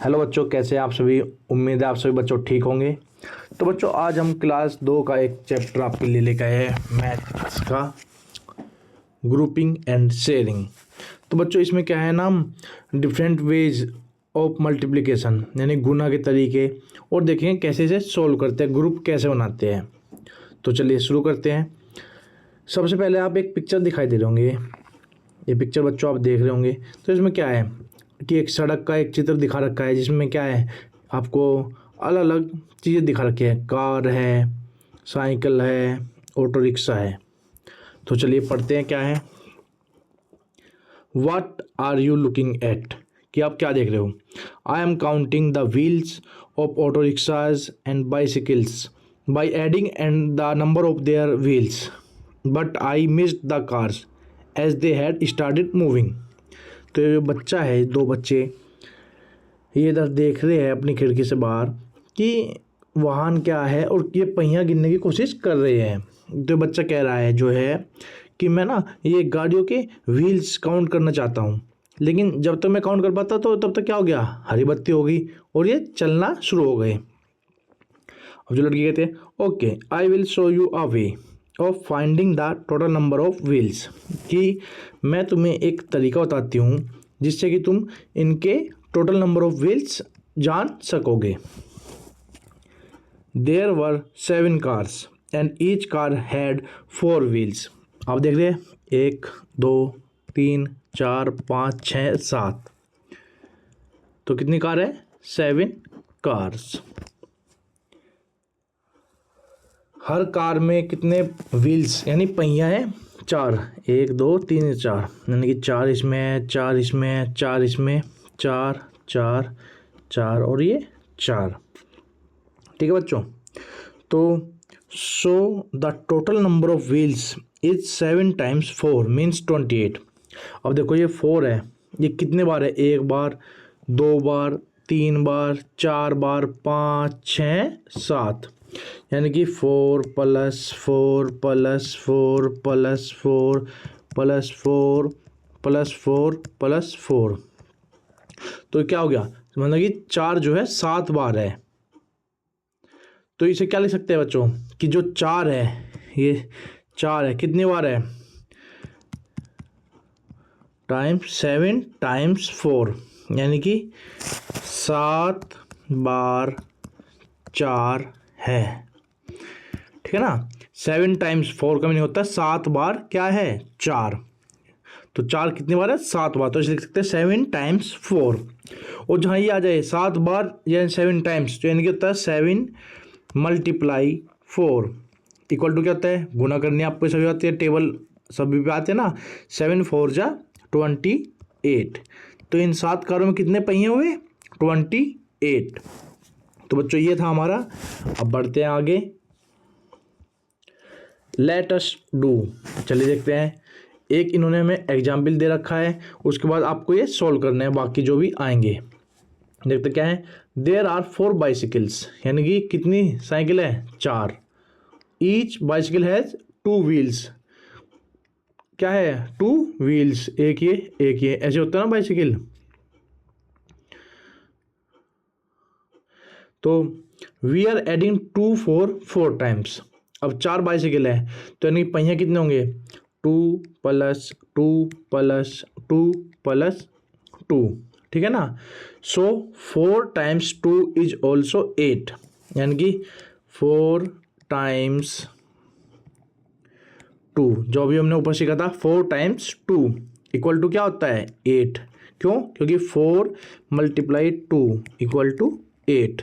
Hello बच्चों, कैसे हैं आप सभी। उम्मीद है आप सभी बच्चों ठीक होंगे। तो बच्चों आज हम क्लास 2 का एक चैप्टर आपके लिए लेकर आए हैं, मैथ्स का ग्रुपिंग एंड शेयरिंग। तो बच्चों इसमें क्या है ना, डिफरेंट वेज ऑफ मल्टीप्लिकेशन यानी गुना के तरीके और देखेंगे कैसे इसे सोल्व करते हैं, ग्रुप कैसे बनाते हैं। तो चलिए शुरू करते हैं। सबसे पहले आप एक पिक्चर दिखाई दे रहे होंगे, ये पिक्चर बच्चों आप देख रहे होंगे। तो इसमें क्या है कि एक सड़क का एक चित्र दिखा रखा है, जिसमें क्या है आपको अलग अलग चीज़ें दिखा रखी है। कार है, साइकिल है, ऑटो रिक्शा है। तो चलिए पढ़ते हैं क्या है। What are you looking at, कि आप क्या देख रहे हो। I am counting the wheels of auto rickshaws and bicycles by adding and the number of their wheels, but I missed the cars as they had started moving. तो ये बच्चा है, दो बच्चे ये इधर देख रहे हैं अपनी खिड़की से बाहर कि वाहन क्या है और ये पहिया गिनने की कोशिश कर रहे हैं। तो बच्चा कह रहा है जो है कि मैं ना ये गाड़ियों के व्हील्स काउंट करना चाहता हूँ, लेकिन जब तक मैं काउंट कर पाता तो तब तक क्या हो गया, हरी बत्ती हो गई और ये चलना शुरू हो गए। अब जो लड़की कहते हैं okay I will show you a way of finding the total number of wheels, कि मैं तुम्हें एक तरीका बताती हूँ जिससे कि तुम इनके टोटल नंबर ऑफ व्हील्स जान सकोगे। There were 7 cars and each car had 4 wheels. आप देख रहे हैं 1 2 3 4 5 6 7, तो कितनी कार है, 7 कार्स। हर कार में कितने व्हील्स यानी पहिया है, 4, 1 2 3 4, यानी कि 4 इसमें है, 4 इसमें है, 4 इसमें, 4 4 4 और ये 4। ठीक है बच्चों। तो so the total number of wheels is 7 times 4 means 28। अब देखो ये 4 है, ये कितने बार है, 1 बार, 2 बार, 3 बार, 4 बार, 5 6 7, यानी कि 4 + 4 + 4 + 4 + 4 + 4 + 4, तो क्या हो गया, मतलब कि 4 जो है 7 बार है। तो इसे क्या लिख सकते हैं बच्चों कि जो 4 है, ये 4 है, कितनी बार है, टाइम्स 7 टाइम्स 4, यानी कि 7 बार 4 है। ठीक है ना, 7 टाइम्स 4 का मीनिंग होता है 7 बार क्या है, 4। तो 4 कितनी बार है, 7 बार, तो इसे लिख सकते हैं 7 टाइम्स 4। और जहाँ ये आ जाए 7 बार या 7 टाइम्स, तो यानी कि होता है 7 × 4 इक्वल टू क्या होता है, गुना करनी आपको सभी आती है, टेबल सभी पे आते हैं ना, 7 4 जा 28। तो इन 7 कारों में कितने पहिए हुए, 28। तो बच्चों ये था हमारा। अब बढ़ते हैं आगे। लेट अस डू, चलिए देखते हैं। एक इन्होंने हमें एग्जाम्पल दे रखा है, उसके बाद आपको ये सॉल्व करना है, बाकी जो भी आएंगे देखते क्या है। देयर आर 4 बाइसिकल्स, यानी कि कितनी साइकिल है, 4। ईच बाइसिकल हैज 2 व्हील्स, क्या है, 2 व्हील्स, एक ये ऐसे होता है ना बाइसिकल। तो वी आर एडिंग 2 4 4 टाइम्स। अब 4 बाइसिकल है तो यानी पहिया कितने होंगे, 2 + 2 + 2 + 2, ठीक है ना। सो 4 टाइम्स 2 इज ऑल्सो 8, यानी कि 4 टाइम्स 2, जो भी हमने ऊपर सीखा था 4 टाइम्स 2 इक्वल टू क्या होता है, 8। क्यों, क्योंकि 4 × 2 = 8।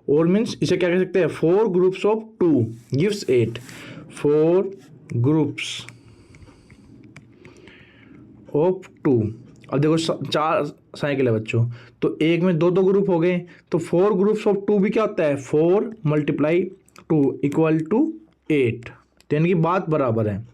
और मीन्स इसे क्या कह सकते हैं, 4 groups of 2 gives 8। 4 groups of 2। अब देखो 4 साइकिल है बच्चों, तो एक में 2 2 ग्रुप हो गए, तो 4 ग्रुप्स ऑफ 2 भी क्या होता है, 4 × 2 = 8। तो यानी कि बात बराबर है।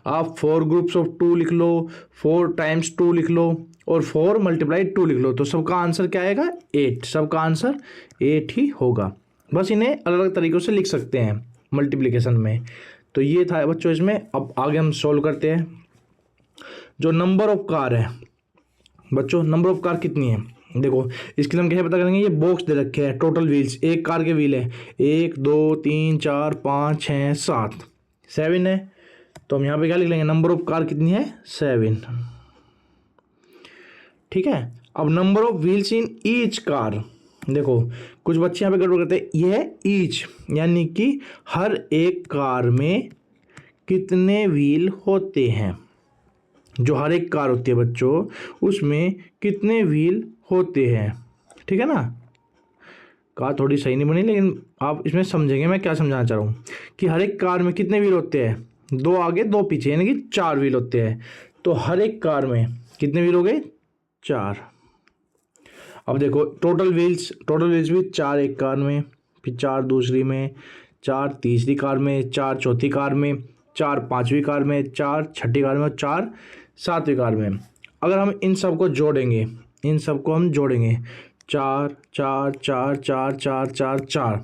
आप 4 ग्रुप्स ऑफ 2 लिख लो, 4 टाइम्स 2 लिख लो और 4 × 2 लिख लो, तो सबका आंसर क्या आएगा, 8। सबका आंसर 8 ही होगा। बस इन्हें अलग अलग तरीक़ों से लिख सकते हैं मल्टीप्लिकेशन में। तो ये था बच्चों इसमें। अब आगे हम सॉल्व करते हैं। जो नंबर ऑफ कार है बच्चों, नंबर ऑफ कार कितनी है, देखो इसके लिए हम कैसे पता करेंगे, ये बॉक्स दे रखे हैं टोटल व्हील्स, एक कार के व्हील है 1 2 3 4 5 6 7 7 है। तो हम यहाँ पे क्या लिख लेंगे, नंबर ऑफ कार कितनी है 7। ठीक है, अब number of wheels in each car, देखो कुछ बच्चे यहाँ पे गड़बड़ करते हैं, ये है ईच यानी कि हर एक कार में कितने व्हील होते हैं। जो हर एक कार होती है बच्चों उसमें कितने व्हील होते हैं। ठीक है ना, कार थोड़ी सही नहीं बनी लेकिन आप इसमें समझेंगे मैं क्या समझाना चाह रहा हूँ कि हर एक कार में कितने व्हील होते हैं, 2 आगे 2 पीछे यानी कि 4 व्हील होते हैं। तो हर एक कार में कितने व्हील हो गए 4। अब देखो टोटल व्हील्स भी 4 एक कार में, फिर 4 दूसरी में, 4 तीसरी कार में, 4 चौथी कार में, 4 पांचवी कार में, 4 छठी कार में और 4 सातवीं कार में। अगर हम इन सब को जोड़ेंगे, 4 4 4 4 4 4 4,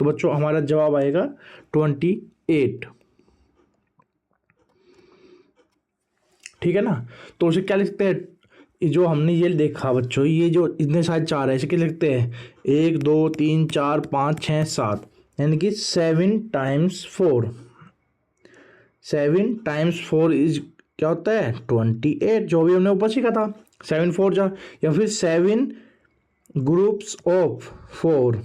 तो बच्चों हमारा जवाब आएगा 28। ठीक है ना, तो उसे क्या लिखते हैं, जो हमने ये देखा बच्चों, ये जो इतने सारे 4 है इसे क्या लिखते हैं 1 2 3 4 5 6 7 यानी कि 7 टाइम्स 4। 7 टाइम्स 4 इज क्या होता है 28, जो भी हमने ऊपर सीखा था 7 4 जा, या फिर 7 ग्रुप्स ऑफ 4,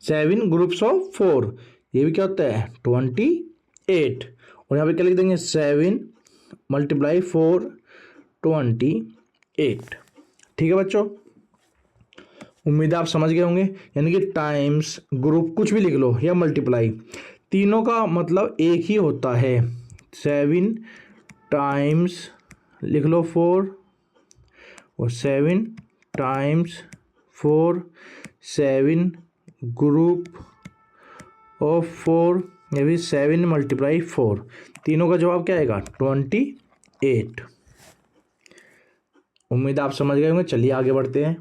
7 ग्रुप्स ऑफ 4 ये भी क्या होता है 28। और यहाँ पे क्या लिख देंगे 7 × 4 28। ठीक है बच्चों, उम्मीद है आप समझ गए होंगे। यानी कि टाइम्स ग्रुप कुछ भी लिख लो या मल्टीप्लाई, तीनों का मतलब एक ही होता है। 7 टाइम्स लिख लो 4 और 7 टाइम्स 4, 7 ग्रुप ऑफ 4 या फिर 7 × 4, तीनों का जवाब क्या आएगा 28। उम्मीद आप समझ गए होंगे। चलिए आगे बढ़ते हैं।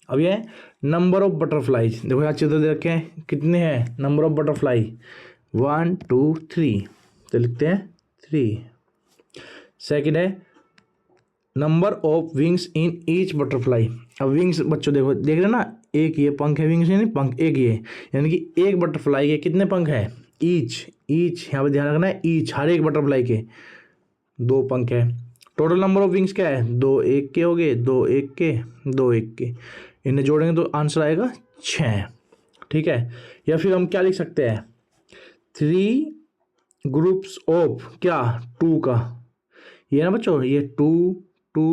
अब ये नंबर ऑफ बटरफ्लाईज, देखो यहाँ चित्र दे रखे हैं, कितने हैं नंबर ऑफ बटरफ्लाई 1 2 3, तो लिखते हैं 3। सेकंड है number of wings in each butterfly. अब विंग्स बच्चों देखो देख रहे ना, एक ये पंख है, विंग्स यानी पंख एक ये, यानी कि एक बटरफ्लाई के कितने पंख है ईच, यहाँ पे ध्यान रखना है ईच, हर एक बटरफ्लाई के 2 पंख है। टोटल नंबर ऑफ विंग्स क्या है 2 1 के हो गए, 2 1 के, 2 1 के, इन्हें जोड़ेंगे तो आंसर आएगा 6। ठीक है, या फिर हम क्या लिख सकते हैं 3 ग्रुप्स ऑफ क्या 2 का, ये ना बच्चों ये 2 2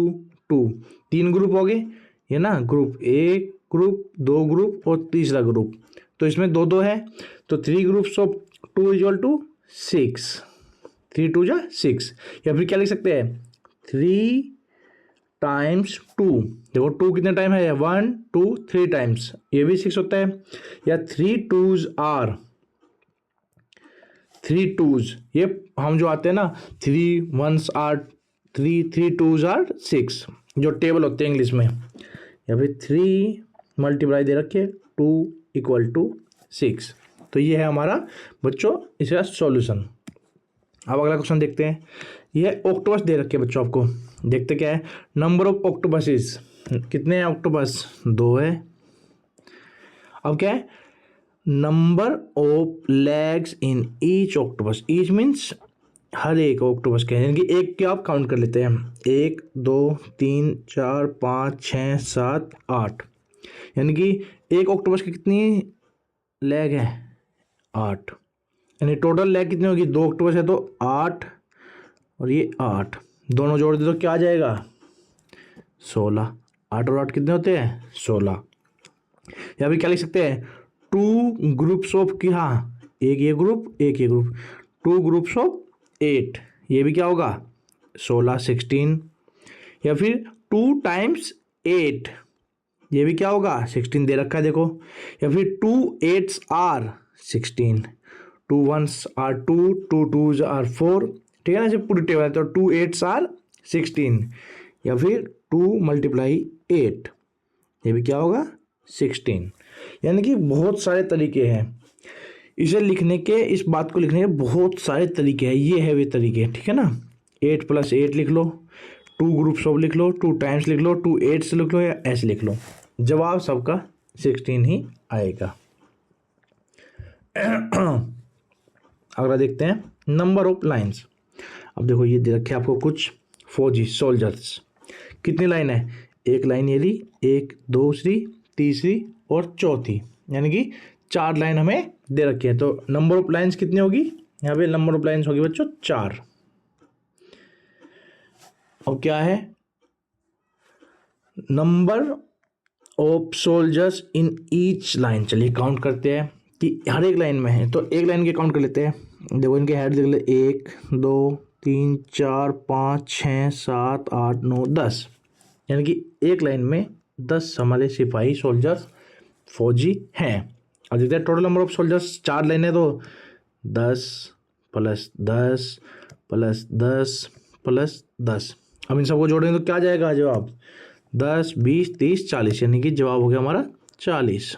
2, 3 ग्रुप हो गए ये ना, ग्रुप 1 ग्रुप 2 ग्रुप और तीसरा ग्रुप, तो इसमें 2 2 है, तो 3 ग्रुप्स ऑफ 2 = 6, 3 2 जा 6। या फिर क्या लिख सकते हैं 3 टाइम्स 2, देखो 2 कितने टाइम है 1 2 3 टाइम्स, ये भी 6 होता है। या 3 2s आर, 3 2s ये हम जो आते हैं ना 3 1s आर 3 3 2s आर 6 जो टेबल होते हैं इंग्लिश में। या फिर 3 मल्टीप्लाई दे रखे 2 = 6, तो ये है हमारा बच्चों इसका सॉल्यूशन। अब अगला क्वेश्चन देखते हैं। ये ऑक्टोपस दे रखे बच्चों आपको, देखते क्या है नंबर ऑफ ऑक्टोपसेस, कितने हैं ऑक्टोपस 2 है। अब क्या है number of legs in each octopus, each means हर एक ऑक्टोपस के, यानी कि एक के आप काउंट कर लेते हैं 1 2 3 4 5 6 7 8, यानी कि एक ऑक्टोपस की कितनी लेग है 8, यानी टोटल लेग कितनी होगी 2 ऑक्टोपस है तो 8 और ये 8, दोनों जोड़ दे तो क्या आ जाएगा 16। 8 और 8 कितने होते हैं 16। या फिर क्या लिख सकते हैं 2 ग्रुप्स ऑफ की, हाँ एक ये ग्रुप एक ये ग्रुप, 2 ग्रुप्स ऑफ 8, ये भी क्या होगा 16 16। या फिर 2 टाइम्स 8, ये भी क्या होगा 16 दे रखा है देखो। या फिर 2 8s are 16, 2 1s are 2, 2 2s are 4, ठीक है ना, ऐसे पूरी टेबल है। तो 2 8s आर 16, या फिर 2 × 8, ये भी क्या होगा 16। यानी कि बहुत सारे तरीके हैं इसे लिखने के, इस बात को लिखने के बहुत सारे तरीके हैं, ये है वे तरीके, ठीक है ना। 8 + 8 लिख लो, 2 2 ग्रुप्स ऑफ लिख लो, 2 टाइम्स लिख लो, 2 एट्स लिख लो या ऐसे लिख लो, जवाब सबका 16 ही आएगा। अगला देखते हैं नंबर ऑफ लाइन्स। अब देखो ये दे रखे आपको कुछ फौजी सोल्जर्स, कितनी लाइन है, एक लाइन ये ली, एक दूसरी तीसरी और चौथी, यानी कि 4 लाइन हमें दे रखी है। तो नंबर ऑफ लाइन्स कितनी होगी, यहाँ पे नंबर ऑफ लाइन्स होगी बच्चों 4। अब क्या है, number of soldiers in each line. चलिए काउंट करते हैं कि हर एक लाइन में है, तो एक लाइन के काउंट कर लेते हैं। देखो इनके हेड देख ले, 1 2 3 4 5 6 7 8 9 10, यानी कि एक लाइन में 10 हमारे सिपाही सोल्जर्स फौजी हैं। अब देखते हैं total number of soldiers, 4 line है तो 10 + 10 + 10 + 10। अब इन सबको जोड़ेंगे तो क्या जाएगा जवाब, 10 20 30 40, यानी कि जवाब हो गया हमारा 40।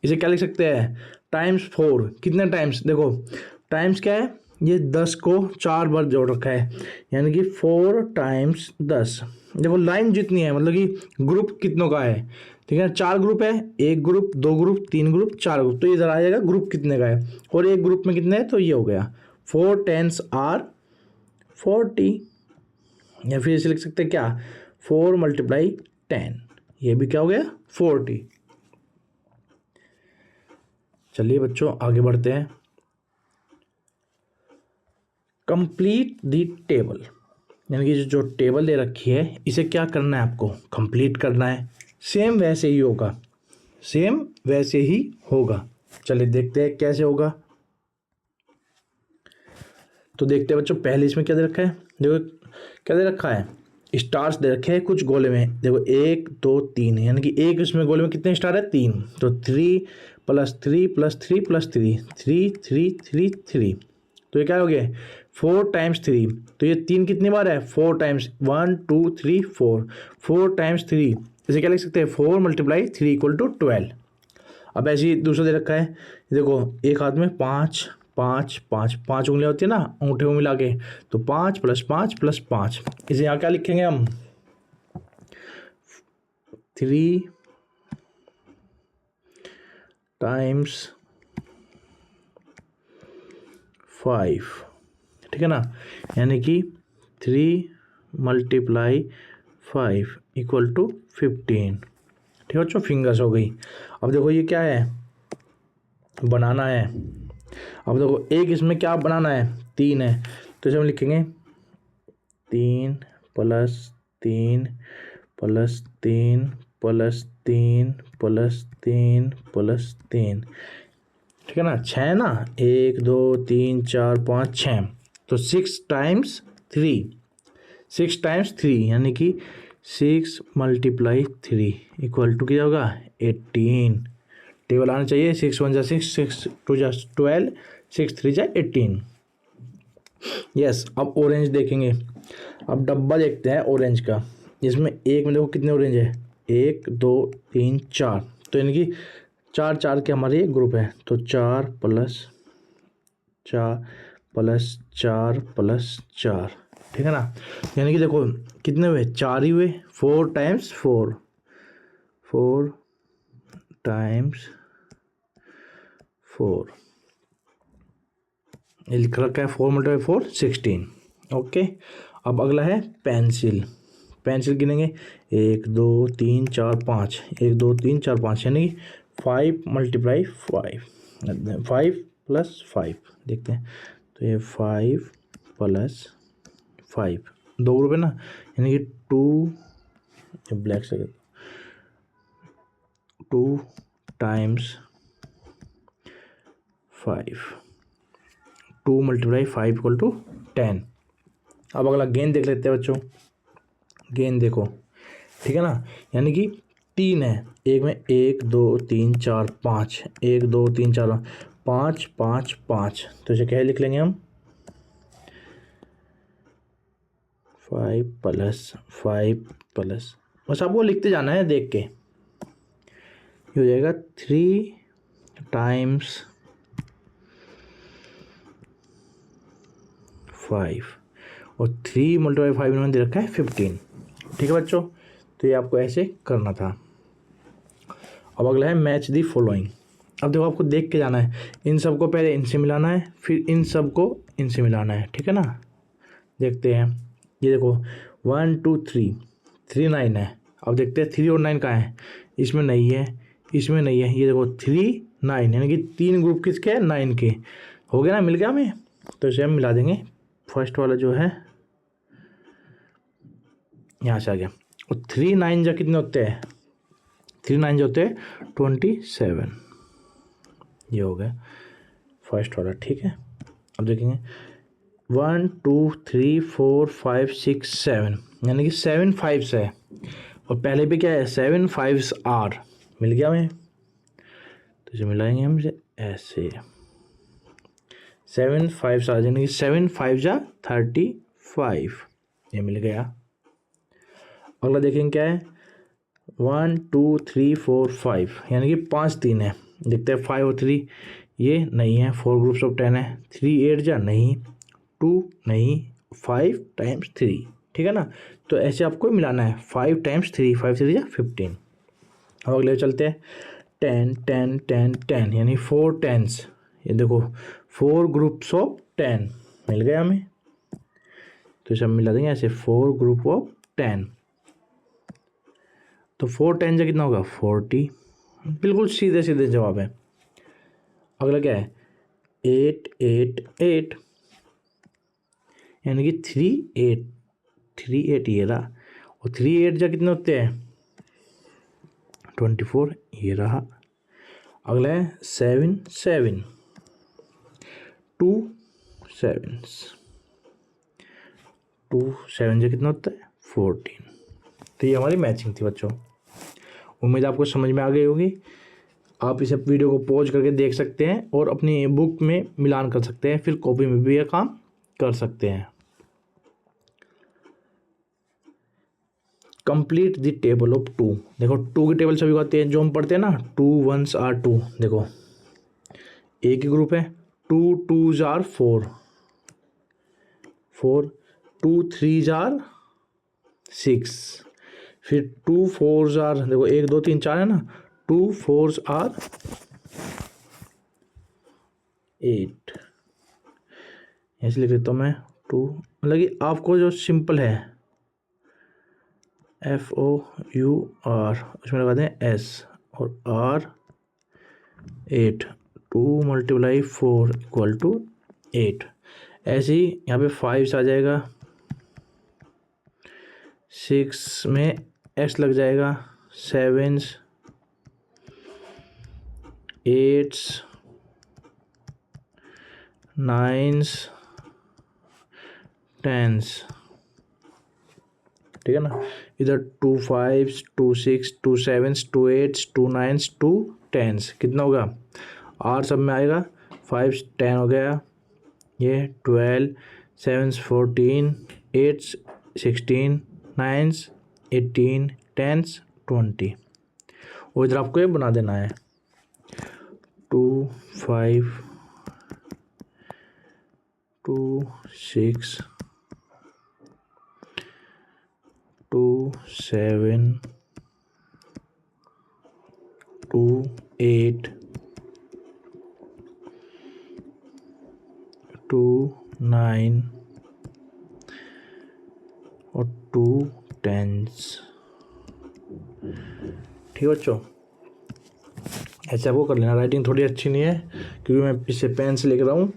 इसे क्या लिख सकते हैं, ×4। कितने टाइम्स, देखो टाइम्स क्या है, ये 10 को 4 बार जोड़ रखा है, यानी कि 4 × 10। देखो लाइन जितनी है, मतलब कि ग्रुप कितनों का है, ठीक है, 4 ग्रुप है, 1 ग्रुप 2 ग्रुप 3 ग्रुप 4 ग्रुप, तो इधर आ जाएगा ग्रुप कितने का है, और एक ग्रुप में कितने है, तो ये हो गया 4 10s are 40। या फिर इसे लिख सकते हैं क्या, 4 × 10, ये भी क्या हो गया 40। चलिए बच्चों आगे बढ़ते हैं। कंप्लीट द टेबल, यानी कि जो टेबल दे रखी है इसे क्या करना है, आपको कंप्लीट करना है। सेम वैसे ही होगा, सेम वैसे ही होगा। चलिए देखते हैं कैसे होगा। तो देखते हैं बच्चों, पहले इसमें क्या दे रखा है, देखो क्या दे रखा है, स्टार्स दे रखे हैं कुछ गोले में। देखो 1 2 3, यानी कि एक इसमें गोले में कितने स्टार है, 3, तो 3 + 3 + 3 + 3 3 3 3 3, तो ये क्या हो गया 4 × 3, तो ये 3 कितनी बार है, 4 टाइम्स, 1 2 3 4, 4 × 3, इसे क्या लिख सकते हैं, 4 × 3 = 12। अब ऐसे ही दूसरा दे रखा है, देखो एक हाथ में 5 5 5 5 उंगलियां होती है ना अंगूठे को मिला के, तो 5 + 5 + 5, इसे यहाँ क्या लिखेंगे हम, 3 × 5, ठीक है ना, यानी कि 3 × 5 = 15। ठीक है बच्चों, फिंगर्स हो गई। अब देखो ये क्या है, बनाना है। अब देखो एक इसमें क्या बनाना है, 3 है, तो इसे हम लिखेंगे 3 + 3 + 3 + 3 + 3 + 3, ठीक है ना, 6 ना, 1 2 3 4 5 6, तो 6 × 3, 6 × 3, यानी कि 6 × 3 = क्या होगा 18। टेबल आना चाहिए, 6 1 = 6, 6 2 = 12, 6 3 = 18। यस, अब ऑरेंज देखेंगे। अब डब्बा देखते हैं ऑरेंज का, इसमें एक में देखो कितने ऑरेंज है, 1 2 3 4, तो यानी कि 4 4 के हमारे ग्रुप है, तो 4 + 4 + 4 + 4, ठीक है ना, यानी कि देखो कितने हुए, 4 ही हुए, 4 × 4, 4 × 4, ये लिख रखा है 4 × 4 16। ओके, अब अगला है पेंसिल। पेंसिल गिनेंगे, 1 2 3 4 5, 1 2 3 4 5, यानी 5 × 5, 5 + 5, देखते हैं, तो ये 5 + 5, 2 ग्रुप है ना, यानी कि 2 ब्लैक से 2 × 5, 2 × 5 = 10। अब अगला गेंद देख लेते हैं बच्चों। गेंद देखो, ठीक है ना, यानी कि 3 है, एक में 1 2 3 4 5, 1 2 3 4 5 5 5, तो इसे क्या लिख लेंगे हम, 5 + 5 +, बस आपको लिखते जाना है देख के, ये हो जाएगा 3 × 5, और 3 × 5 इन्होंने दे रखा है 15। ठीक है बच्चों, तो ये आपको ऐसे करना था। अब अगला है मैच दी फॉलोइंग। अब देखो आपको देख के जाना है, इन सबको पहले इनसे मिलाना है, फिर इन सबको इनसे मिलाना है। ठीक है ना, देखते हैं। ये देखो 1 2 3 3 9 है। अब देखते हैं 3 और 9 कहाँ है, इसमें नहीं है, इसमें नहीं है। ये देखो 3 9, यानी कि 3 ग्रुप किसके हैं, 9 के। हो गया ना, मिल गया हमें। तो इसे हम मिला देंगे। फर्स्ट वाला जो है यहाँ से आ गया। और 3 9 जा कितने होते हैं, 3 9 जो होते हैं 27। ये हो गया फर्स्ट वाला। ठीक है, अब देखेंगे 1 2 3 4 5 6 7, यानी कि 7 5 है। और पहले भी क्या है, 7 5 आर। मिल गया हमें, तो इसे मिलाएंगे हम ऐसे 7 5 आर, यानी कि 7 5 जा 35। ये मिल गया। अगला देखेंगे क्या है, 1 2 3 4 5, यानी कि 5 3 है। देखते हैं 5 और 3, ये नहीं है। 4 ग्रुप्स ऑफ 10 है। 3 8 जा नहीं, 2 नहीं, 5 टाइम्स 3। ठीक है ना, तो ऐसे आपको मिलाना है। 5 टाइम्स 3, 5 3 जा 15। अब अगले चलते हैं 10 10 10 10, यानी 4 10s। ये देखो 4 ग्रुप्स ऑफ 10 मिल गया हमें, तो इसे हम मिला देंगे ऐसे 4 ग्रुप ऑफ 10। तो 4 10 जा कितना होगा, 40। बिल्कुल सीधे सीधे जवाब है। अगला क्या है 8 8 8, यानी कि 3 8 ये रहा। और 3 8 जा कितने होते हैं, 24। ये रहा। अगला है 7 7, 2 7s, 2 7 जा कितना होता है 14। तो ये हमारी मैचिंग थी बच्चों। उम्मीद आपको समझ में आ गई होगी। आप इस वीडियो को पॉज करके देख सकते हैं और अपनी बुक में मिलान कर सकते हैं, फिर कॉपी में भी यह काम कर सकते हैं। Complete the table of 2। देखो 2 की टेबल सभी को आती है, जो हम पढ़ते हैं ना, 2 1s आर 2। देखो एक ही ग्रुप है, 2 2s आर 4 4, 2 3s आर 6, फिर 2 4s आर, देखो 1 2 3 4 है ना, 2 4s आर 8। ऐसे लिख देता हूँ मैं 2, मतलब कि आपको जो सिंपल है FOUR, उसमें लगा दें S और R 8, 2 × 4 = 8। ऐसे ही यहाँ पे 5 आ जाएगा, 6 में X लग जाएगा, 7s 8s 9s 10s। ठीक है ना, इधर 2 5s 2 6 2 7s 2 8s 2 9s 2 10s। कितना होगा, R सब में आएगा, 5 10 हो गया, ये 12, 7s 14, 8s 16, 9s 18, 10s 20। और इधर आपको ये बना देना है 2 5 2 6 2 7 2 8 2 9 और 2 10s। ठीक है बच्चों, ऐसे आपको कर लेना। राइटिंग थोड़ी अच्छी नहीं है क्योंकि मैं इसे पेन से लिख रहा हूँ,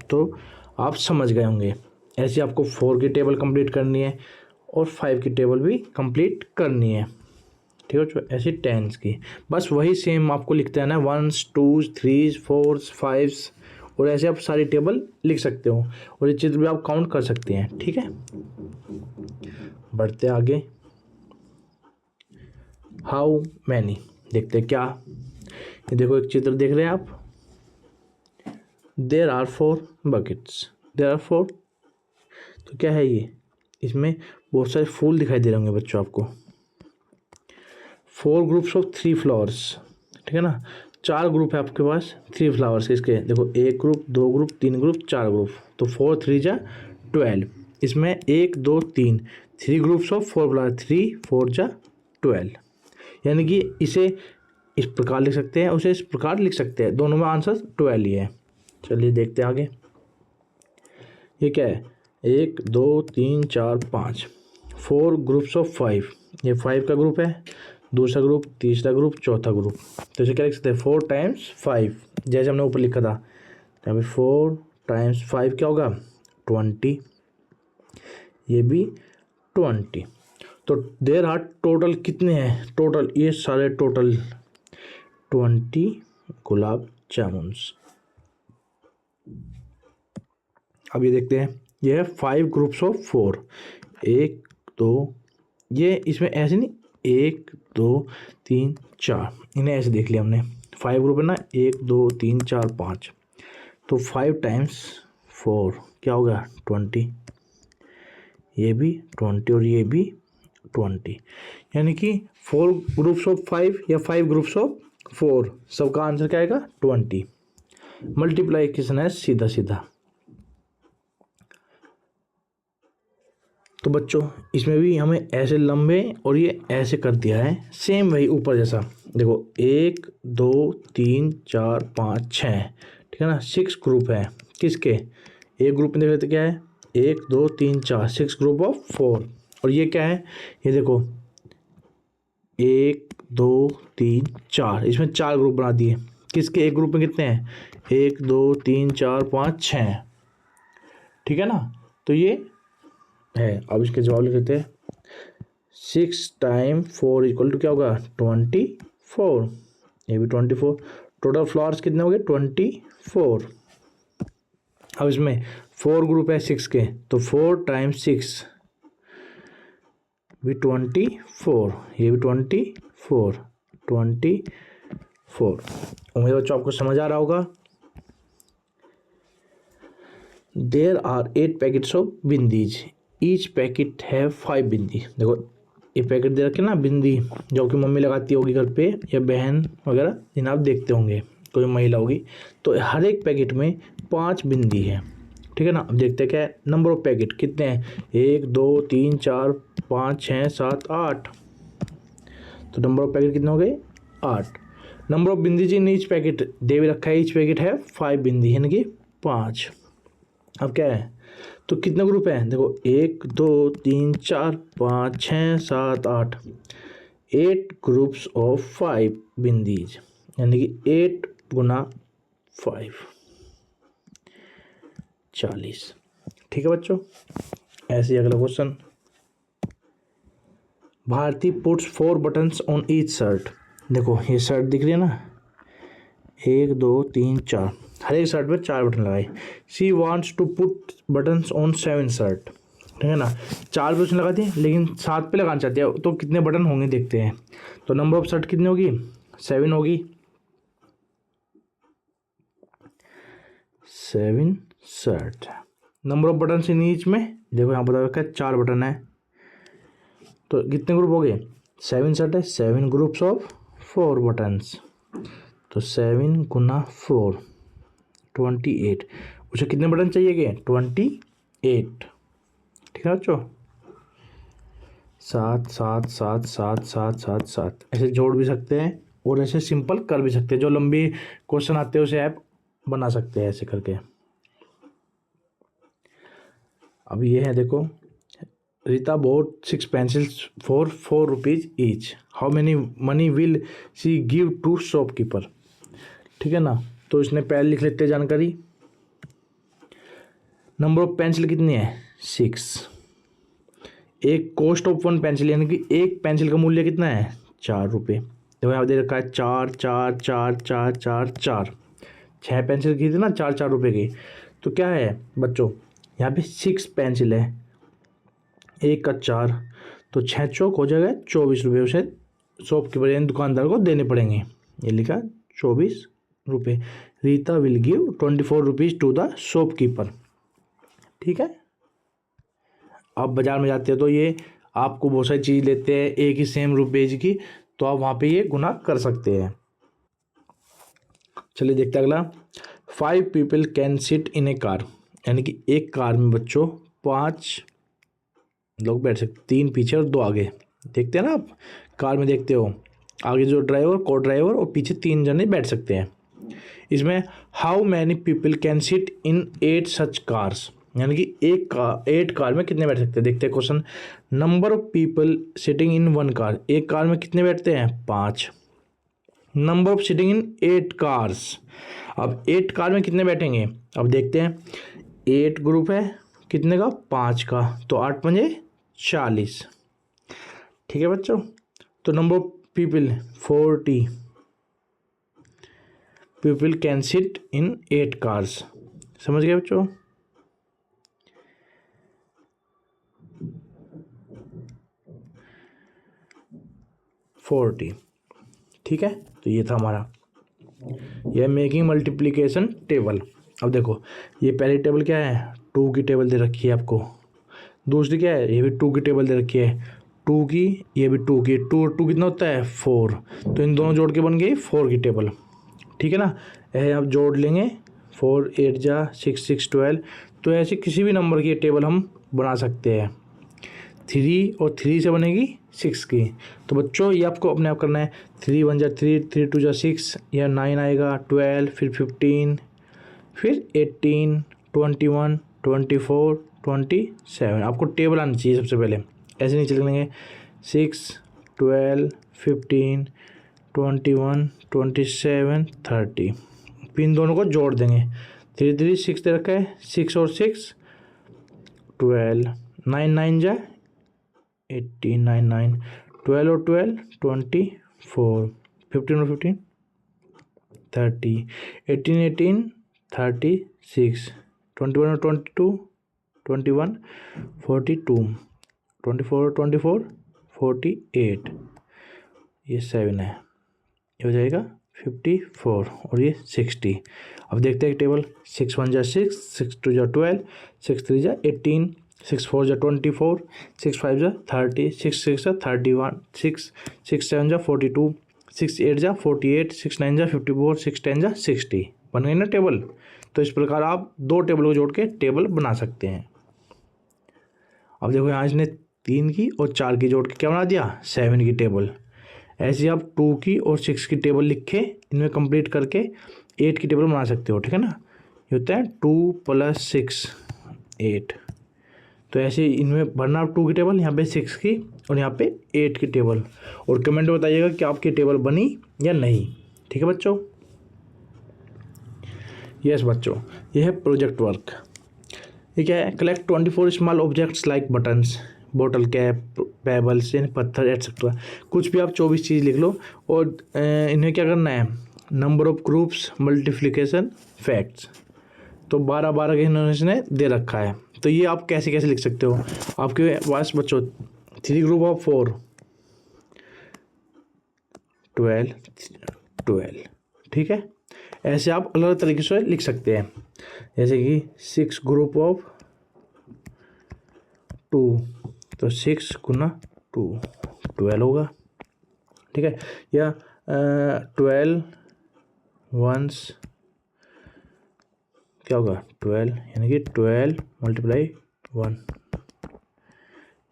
तो आप समझ गए होंगे। ऐसे आपको 4 की टेबल कंप्लीट करनी है और 5 की टेबल भी कंप्लीट करनी है। ठीक है बच्चों, ऐसे 10s की बस वही सेम आपको लिखते हैं ना, 1s 2s 3s 4s 5s, और ऐसे आप सारी टेबल लिख सकते हो और ये चित्र भी आप काउंट कर सकते हैं। ठीक है, बढ़ते आगे। हाउ मैनी, देखते हैं क्या। ये देखो एक चित्र देख रहे हैं आप, there are 4 buckets, there are 4। तो क्या है ये, इसमें बहुत सारे फूल दिखाई दे रहे होंगे बच्चों आपको। 4 ग्रुप्स ऑफ 3 फ्लावर्स। ठीक है ना, 4 ग्रुप है आपके पास 3 फ्लावर्स के। इसके देखो 1 ग्रुप 2 ग्रुप 3 ग्रुप 4 ग्रुप, तो 4 3 जा 12। इसमें 1 2 3 3 ग्रुप्स ऑफ 4 बोला, 3 4 जा 12, यानी कि इसे इस प्रकार लिख सकते हैं, उसे इस प्रकार लिख सकते हैं, दोनों में आंसर 12 ही है। चलिए देखते हैं आगे। ये क्या है, 1 2 3 4 5, 4 ग्रुप्स ऑफ 5, ये 5 का ग्रुप है, दूसरा ग्रुप, तीसरा ग्रुप, चौथा ग्रुप। तो इसे क्या लिख सकते हैं, 4 टाइम्स 5, जैसे हमने ऊपर लिखा था। तो यहाँ पे 4 टाइम्स 5 क्या होगा, 20, ये भी 20। तो देर आर टोटल कितने हैं, टोटल ये सारे टोटल 20 गुलाब जामुन्स। अब ये देखते हैं, ये है 5 ग्रुप्स ऑफ 4, 1 2, ये इसमें ऐसे नहीं 1 2 3 4, इन्हें ऐसे देख लिया हमने, 5 ग्रुप है ना, 1 2 3 4 5, तो 5 टाइम्स 4 क्या होगा, 20, ये भी 20 और ये भी 20, यानी कि 4 ग्रुप्स ऑफ 5 या 5 ग्रुप्स ऑफ 4, सबका आंसर क्या आएगा, 20। मल्टीप्लाइकेशन है सीधा सीधा। तो बच्चों इसमें भी हमें ऐसे लंबे और ये ऐसे कर दिया है, सेम वही ऊपर जैसा। देखो 1 2 3 4 5 6, ठीक है ना, 6 ग्रुप है किसके, एक ग्रुप में देख लेते क्या है, 1 2 3 4, 6 ग्रुप ऑफ 4। और ये क्या है, ये देखो 1 2 3 4, इसमें 4 ग्रुप बना दिए किसके, एक ग्रुप में कितने हैं, 1 2 3 4 5 6, ठीक है ना। तो ये है, अब इसके जवाब लिख लेते हैं। 6 टाइम 4 इक्वल टू क्या होगा, 24, ये भी 24। टोटल फ्लावर्स कितने हो गए, 24। अब इसमें 4 ग्रुप है 6 के, तो 4 टाइम्स 6 भी 24, ये भी 24, 24। उम्मीद बच्चों आपको समझ आ रहा होगा। There are 8 packets of bindis, each packet है 5 बिंदी। देखो ये पैकेट दे रखे ना बिंदी, जो कि मम्मी लगाती होगी घर पे या बहन वगैरह, जिन्हें आप देखते होंगे, कोई महिला होगी, तो हर एक पैकेट में 5 बिंदी है, ठीक है ना। अब देखते हैं क्या है, नंबर ऑफ पैकेट कितने हैं, 1 2 3 4 5 6 7 8, तो नंबर ऑफ पैकेट कितने हो गए, 8। Number of bindis in each packet दे भी रखा है, ईच पैकेट है 5 बिंदी, यानी कि 5। अब क्या है, तो कितने ग्रुप हैं, देखो 1 2 3 4 5 6 7 8, 8 ग्रुप्स ऑफ 5 बिंदीज, यानी कि 8 गुना 5, 40। ठीक है बच्चों। ऐसे ही अगला question, Bharti puts 4 buttons on each shirt. देखो ये शर्ट दिख रही है ना, 1 2 3 4, हर एक शर्ट में 4 बटन लगाए। She wants to put buttons on 7 shirt, ठीक है ना, 4 बटन लगाती है लेकिन 7 पे लगाना चाहती है, तो कितने बटन होंगे देखते हैं। तो नंबर ऑफ शर्ट कितनी होगी, 7 होगी, 7 shirt. Number off button in each में देखो यहाँ बता रखा है 4 बटन है, तो कितने ग्रुप हो गए, 7 शर्ट है, 7 ग्रुप्स ऑफ 4 बटन्स, तो 7 गुना 4 28। उसे कितने बटन चाहिए गए, 28, ठीक है बच्चों। 7 7 7 7 7 7 7, ऐसे जोड़ भी सकते हैं और ऐसे सिंपल कर भी सकते हैं, जो लंबी क्वेश्चन आते हैं उसे ऐप बना सकते हैं ऐसे करके। अब ये है देखो, Rita bought 6 pencils for 4 rupees each, how many money will she give to shopkeeper, ठीक है ना। तो इसने पहले लिख लेते हैं जानकारी, नंबर ऑफ पेंसिल कितनी है, 6, एक कॉस्ट ऑफ 1 पेंसिल, यानी कि एक पेंसिल का मूल्य कितना है, 4 रुपये। देखो यहाँ दे रखा है 4 4 4 4 4 4, 6 पेंसिल खरीदे ना 4 4 रुपये की, तो क्या है बच्चों यहाँ पे 6 पेंसिल है, एक का 4, तो 6 चौक हो जाएगा 24 रुपये, उसे शॉपकीपर यानी दुकानदार को देने पड़ेंगे। ये लिखा 24 रुपये, Rita will give 24 rupees to the shopkeeper, ठीक है। आप बाजार में जाते हो तो ये आपको बहुत सारी चीज़ लेते हैं एक ही सेम रुपीज की, तो आप वहाँ पे ये गुना कर सकते हैं। चलिए देखते हैं अगला, 5 people can sit in A car, यानी कि एक कार में बच्चों 5 लोग बैठ सकते, 3 पीछे और 2 आगे। देखते हैं ना आप कार में, देखते हो आगे जो ड्राइवर, को ड्राइवर और पीछे 3 जने बैठ सकते हैं। इसमें how many people can sit in 8 such cars, यानी कि 8 कार में कितने बैठ सकते हैं। देखते हैं question, number of people sitting in 1 car, एक कार में कितने बैठते हैं 5। Number of sitting in 8 cars, अब 8 कार में कितने बैठेंगे। अब देखते हैं 8 ग्रुप है कितने का 5 का, तो 8 पंजे 40। ठीक है बच्चों, तो number of people 40 people can sit in 8 cars. समझ गए बच्चों। ठीक है, तो ये था हमारा, यह मेकिंग मल्टीप्लिकेशन टेबल। अब देखो ये पहली टेबल क्या है, 2 की टेबल दे रखी है आपको। दूसरी क्या है, ये भी 2 की टेबल दे रखी है, 2 की, ये भी 2 की, 2 और 2 कितना होता है 4, तो इन दोनों जोड़ के बन गई 4 की टेबल। ठीक है ना, ऐसे आप जोड़ लेंगे, 4 8 जा 6 6 12, तो ऐसे किसी भी नंबर की टेबल हम बना सकते हैं। 3 और 3 से बनेगी 6 की। तो बच्चों ये आपको अपने आप करना है, 3 1 जा 3, 3 2 जा 6, या 9 आएगा, 12, फिर 15, फिर 18, 21, 24, 27। आपको टेबल आनी चाहिए सबसे पहले, ऐसे नहीं चलेंगे। 6 12 15 21 27 30, फिर इन दोनों को जोड़ देंगे। 3 3 6 दे रखा है, 6 और 6 12, 9 9 जा 18, 9 9, 12 और 12 24, 15 और 15 30, 18 18 36, 21 और 22 21 42, 24 और 24 48, ये 7 है, ये हो जाएगा 54 और ये 60। अब देखते हैं टेबल, 6 1 जा 6, 6 2 जा 12, 6 3 जा 18, 6 4 जा 24, 6 5 जा 30, 6 6 जा 31, 6 6 7 जा 42, 6 8 जा 48, 6 9 जा 54, 6 10 जा 60। बन गई ना टेबल। तो इस प्रकार आप 2 टेबल को जोड़ के टेबल बना सकते हैं। अब देखो यहाँ इसने 3 की और 4 की जोड़ के क्या बना दिया 7 की टेबल। ऐसे आप 2 की और 6 की टेबल लिख के इनमें कंप्लीट करके 8 की टेबल बना सकते हो। ठीक है ना, ये होता है 2 + 6 8। तो ऐसे इनमें भरना आप 2 की टेबल, यहाँ पे 6 की और यहाँ पे 8 की टेबल, और कमेंट में बताइएगा कि आपकी टेबल बनी या नहीं। ठीक है बच्चों। यस बच्चों, ये है प्रोजेक्ट वर्क। ये क्या है, collect 24 small objects like buttons, बोतल कैप, पेबल्स यानी पत्थर एटसेट्रा। कुछ भी आप 24 चीज़ लिख लो, और इन्हें क्या करना है, number of groups, multiplication, facts. तो 12 के इन्होंने दे रखा है। तो ये आप कैसे कैसे लिख सकते हो। आपके पास बच्चों 3 ग्रुप ऑफ 4 12 12। ठीक है, ऐसे आप अलग अलग तरीके से लिख सकते हैं। जैसे कि 6 ग्रुप ऑफ 2, तो 6 गुना 2 12 होगा। ठीक है, या 12 वंस क्या होगा 12, यानी कि 12 × 1,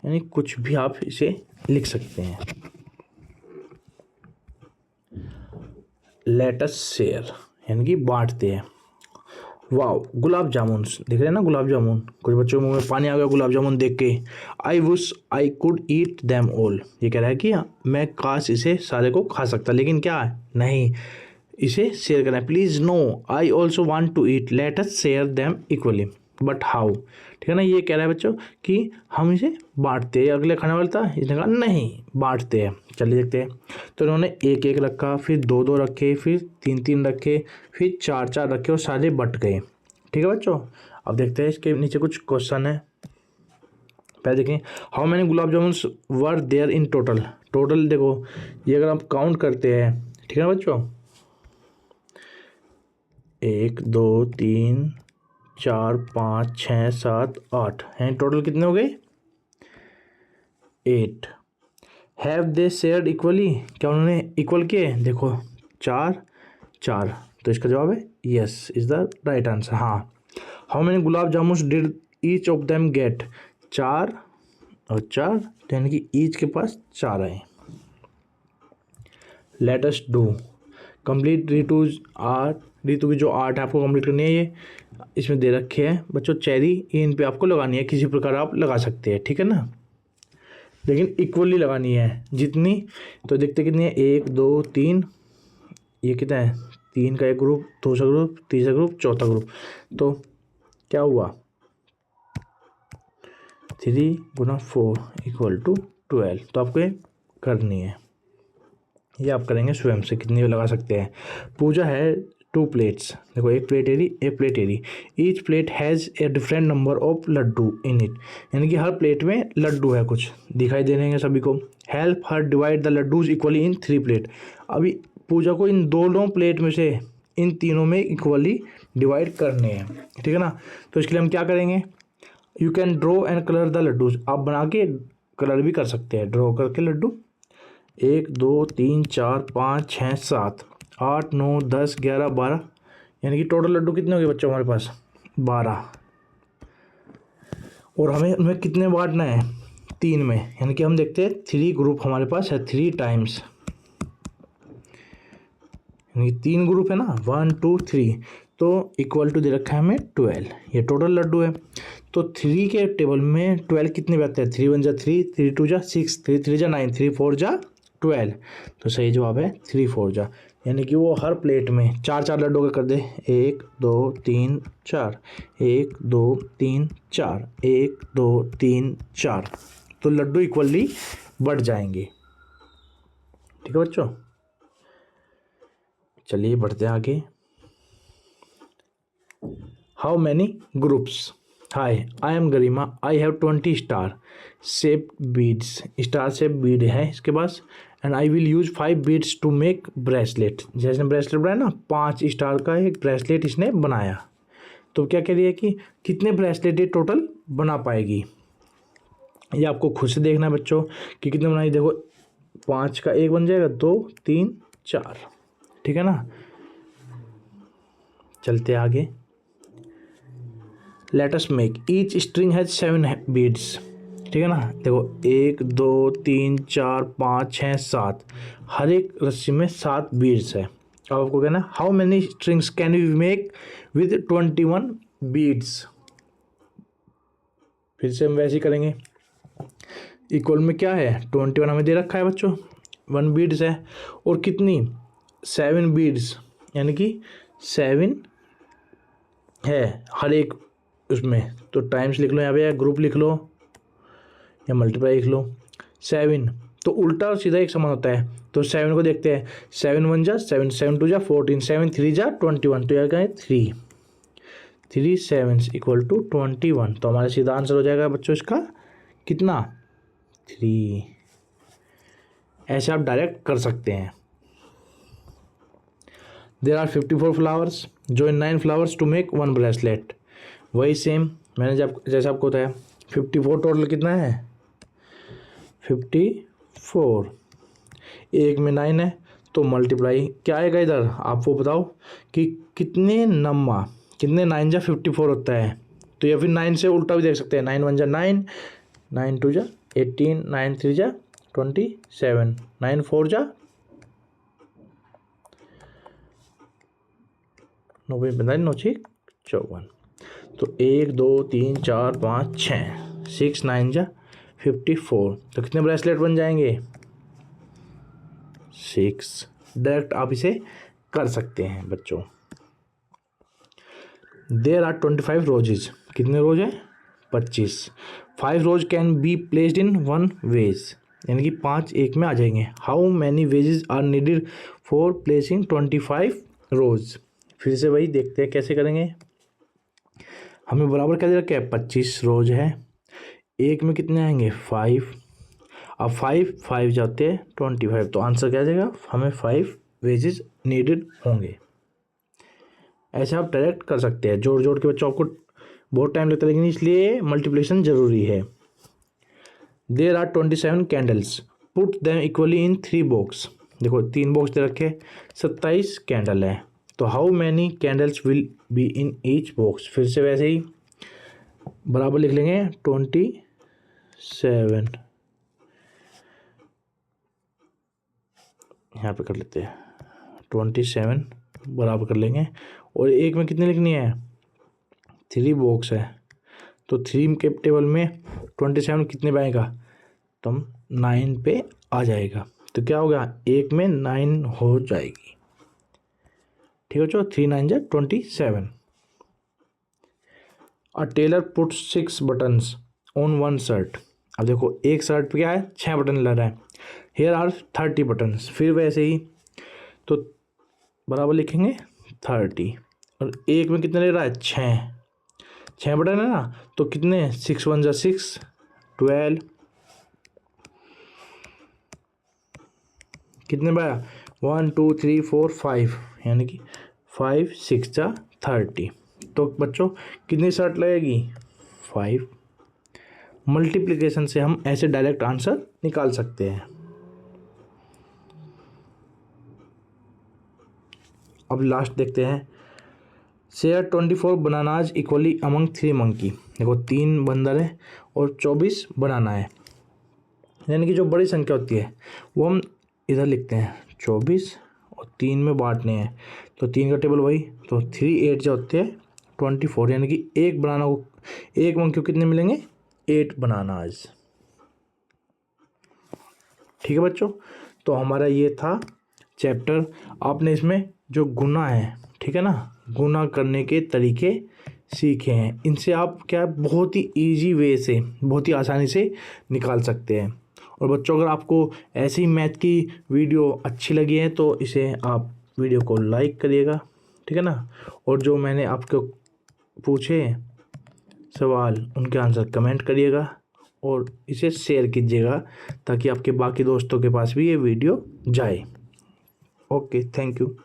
यानी कुछ भी आप इसे लिख सकते हैं। लेट अस शेयर, यानी कि बांटते हैं। वाह, गुलाब जामुन देख रहे हैं ना, गुलाब जामुन, कुछ बच्चों के मुंह में पानी आ गया गुलाब जामुन देख के। I wish I could eat them all, ये कह रहा है कि मैं काश इसे सारे को खा सकता, लेकिन क्या है नहीं, इसे शेयर करना है। Please no I also want to eat, let us share them equally, but how. ठीक है ना, ये कह रहा है बच्चों कि हम इसे बांटते हैं। अगले खाने वाला था, इसने कहा नहीं बांटते हैं। चलिए देखते हैं। तो इन्होंने 1 1 रखा, फिर 2 2 रखे, फिर 3 3 रखे, फिर 4 4 रखे और सारे बट गए। ठीक है बच्चों। अब देखते हैं इसके नीचे कुछ क्वेश्चन है। पहले देखें, how many gulab jamun were there in total. Total देखो, ये अगर आप काउंट करते हैं, ठीक है ना बच्चों, 1 2 3 4 5 6 7 8 हैं, टोटल कितने हो गए 8। हैव दे शेयर्ड इक्वली, क्या उन्होंने इक्वल किए, देखो 4 4, तो इसका जवाब है yes is the right answer. हाँ। How many gulab jamun did each of them get, 4 और 4, तो यानी कि ईच के पास 4 आए। लेट अस डू कंप्लीट ऋतु की जो आर्ट है आपको कंप्लीट करनी है। ये इसमें दे रखे हैं बच्चों चेरी, ये इन पे आपको लगानी है, किसी प्रकार आप लगा सकते हैं, ठीक है ना, लेकिन इक्वली लगानी है जितनी। तो देखते कितनी है, 1 2 3, ये कितना है, 3 का एक ग्रुप, दूसरा ग्रुप, तीसरा ग्रुप, चौथा ग्रुप। तो क्या हुआ, 3 × 4 = 12। तो आपको ये करनी है, ये आप करेंगे स्वयं से, कितनी भी लगा सकते हैं। पूजा है 2 प्लेट्स, देखो एक प्लेट एरी, each plate has a different number of laddoo in it, यानी कि हर प्लेट में लड्डू है, कुछ दिखाई दे रहे हैं सभी को। Help her divide the laddoos equally in 3 plate, अभी पूजा को इन दोनों प्लेट में से इन तीनों में इक्वली डिवाइड करने हैं, ठीक है ना। तो इसके लिए हम क्या करेंगे, you can draw and colour the laddoos, आप बना के कलर भी कर सकते हैं, ड्रॉ करके लड्डू। 1 2 3 4 5 6 7 8 9 10 11 12, यानी कि टोटल लड्डू कितने हो गए बच्चों हमारे पास, 12। और हमें उनमें कितने बांटना है, 3 में, यानी कि हम देखते हैं 3 ग्रुप हमारे पास है, 3 टाइम्स, यानी 3 ग्रुप है ना, 1 2 3, तो इक्वल टू दे रखा है हमें 12, ये टोटल लड्डू है। तो 3 के टेबल में 12 कितने पे आते हैं, 3 1 जा 3, 3 2 जा 6, 3 3 जा 9, 3 4 जा 12, तो सही जवाब है 3 4 जा, यानी कि वो हर प्लेट में 4 लड्डू का कर दे, 1 2 3 4, 1 2 3 4, 1 2 3 4, तो लड्डू इक्वली बढ़ जाएंगे, ठीक है बच्चों। चलिए बढ़ते हैं आगे। How many groups, hi I am Garima, I have 20 star shape beads, star shape bead है इसके पास, and I will use 5 beads to make bracelet, जैसे ब्रेसलेट बनाया ना, 5 स्टार का एक ब्रेसलेट इसने बनाया। तो क्या कह रही है कि कितने ब्रेसलेट ये टोटल बना पाएगी, ये आपको खुद से देखना है बच्चों कि कितने बनाई। देखो 5 का 1 बन जाएगा, 2 3 4, ठीक है ना। चलते आगे, let us make each string has 7 beads, ठीक है ना। देखो 1 2 3 4 5 6 7, हर एक रस्सी में 7 बीड्स है। अब आपको कहना how many strings can we make with 21 beads, फिर से हम वैसे ही करेंगे। इक्वल में क्या है, 21 हमें दे रखा है बच्चों, 1 बीड्स है, और कितनी 7 बीड्स, यानी कि 7 है हर एक उसमें, तो टाइम्स लिख लो यहाँ पे, या ग्रुप लिख लो या मल्टीप्लाई लिख लो। 7 तो उल्टा और सीधा एक समान होता है, तो 7 को देखते हैं, 7 1 जा 7, 7 2 जा 14, 7 3 जा 21, तो यहाँ है 3 7 = 21, तो हमारा सीधा आंसर हो जाएगा बच्चों इसका कितना, 3। ऐसे आप डायरेक्ट कर सकते हैं। There are 54 flowers, join 9 flowers to make 1 bracelet, वही सेम मैंने जैसे आपको बताया। 54 टोटल कितना है, 54, एक में 9 है, तो मल्टीप्लाई क्या आएगा इधर, आप वो बताओ कि कितने 9 जा 54 होता है। तो या फिर 9 से उल्टा भी देख सकते हैं, 9 1 जा 9, 9 2 जा 18, 9 3 जा 27, 9 4 जा 90 45 9 6 54, तो 1 2 3 4 5 6, 6 9 जा 54, तो कितने ब्रेसलेट बन जाएंगे, 6। डायरेक्ट आप इसे कर सकते हैं बच्चों। देयर आर 25 रोजेज, कितने रोज हैं, 25। 5 roses can be placed in 1 vase, यानी कि 5 एक में आ जाएंगे। How many vases are needed for placing 25 roses, फिर से वही देखते हैं कैसे करेंगे। हमें बराबर क्या दे रखा है, 25 रोज है, एक में कितने आएंगे, 5, अब 5 जाते हैं 25, तो आंसर क्या आ जाएगा, हमें 5 वेजेस नीडेड होंगे। ऐसे आप डायरेक्ट कर सकते हैं, जोड़ जोड़ के बच्चों आपको बहुत टाइम लगता है, लेकिन इसलिए मल्टीप्लिकेशन जरूरी है। There are 27 candles, put them equally in 3 box, देखो 3 बॉक्स दे रखे, 27 कैंडल है, तो how many candles will be in each box, फिर से वैसे ही बराबर लिख लेंगे, 7, यहाँ पे कर लेते हैं 27 बराबर कर लेंगे। और एक में कितने लिखनी है, 3 बॉक्स है, तो 3 के टेबल में 27 कितने पे आएगा, तो 9 पे आ जाएगा। तो क्या होगा, एक में 9 हो जाएगी। ठीक है बच्चों, 3 9 जा 27। A tailor put 6 buttons on 1 shirt. अब देखो एक शर्ट पे क्या है, 6 बटन लग रहा है। Here are 30 buttons. फिर वैसे ही तो बराबर लिखेंगे 30, और एक में कितने ले रहा है, 6 बटन है ना, तो कितने 6 1 जा 6, 12, कितने बाया 1 2 3 4 5, यानी कि 5 6 जा 30। तो बच्चों कितनी शर्ट लगेगी, 5। मल्टीप्लिकेशन से हम ऐसे डायरेक्ट आंसर निकाल सकते हैं। अब लास्ट देखते हैं, share 24 bananas equally among 3 monkey. देखो 3 बंदर है और 24 बनाना है, यानी कि जो बड़ी संख्या होती है वो हम इधर लिखते हैं 24 और 3 में बांटने हैं। तो 3 का टेबल वही, तो 3 8 जो होते हैं 24, यानी कि एक बनाना को, एक मंकी को कितने मिलेंगे, 8 बनानाज। ठीक है बच्चों, तो हमारा ये था चैप्टर। आपने इसमें जो गुना है, ठीक है ना, गुना करने के तरीके सीखे हैं। इनसे आप क्या बहुत ही इजी वे से, बहुत ही आसानी से निकाल सकते हैं। और बच्चों अगर आपको ऐसी मैथ की वीडियो अच्छी लगी है तो इसे आप वीडियो को लाइक करिएगा, ठीक है ना। और जो मैंने आपको पूछे सवाल उनके आंसर कमेंट करिएगा और इसे शेयर कीजिएगा ताकि आपके बाकी दोस्तों के पास भी ये वीडियो जाए। Okay, thank you.